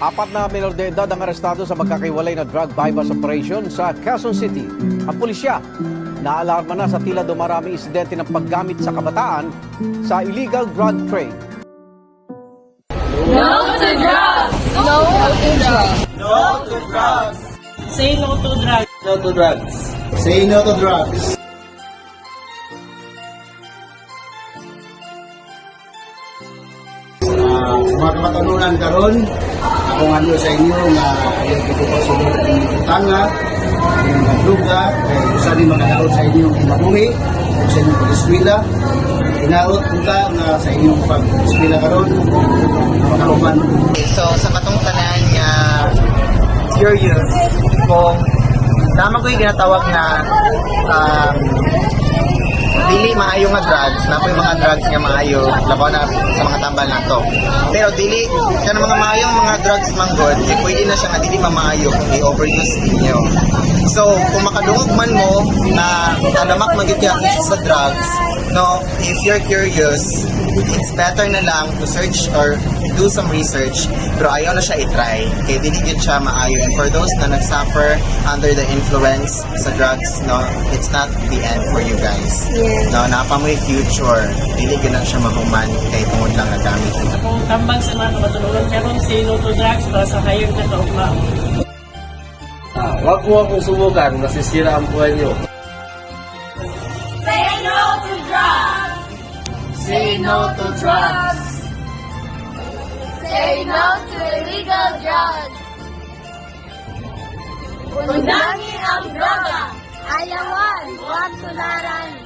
Apat na minor de edad ang arestado sa magkakaiwalay na drug bypass operation sa Quezon City. Ang pulisya, naalarma na sa tila dumarami insidente ng paggamit sa kabataan sa illegal drug trade. No to drugs! No to drugs! No to drugs! Say no to drugs! No to drugs! Say no to drugs! Mga kamatanunan karon, ako nga sa inyo nga yung pagpapasulod ng utanga, yung madruga, kaya gusto rin makakaroon sa inyong kinabuhi, sa inyong pag-eskwela. Inaot punta nga sa inyong pag-eskwela karon, makaruman. So sa katong tanan nga curious kung tama ko yung ginatawag na dili maayo nga drugs, na po yung mga drugs nga maayo, labaw na sa mga tambal na to. Pero dili, ka mga maayong mga drugs manggod, pwede na siya nga dili mamaayo kung i-overdose ninyo. So, kung makadungog man mo na alamak magiging sa drugs, no, if you're curious, it's better na lang to search or do some research, pero ayaw na siya i-try, kaya dili yun siya maayo. And for those na nag-suffer under the influence sa drugs, no, it's not the end for you guys. No, napamoy future, dili yun lang siya mahuman, kaya tungod lang nagamit. Kung tambang sa mga kamatulungan karon, say no to drugs para sa hayag na kaugma. Huwag mo akong sumugan, masisira ang buhay niyo. Say no to drugs! Say no to drugs! Say no to illegal drugs! Undangin ang droga! Ayawan, huwag tularan!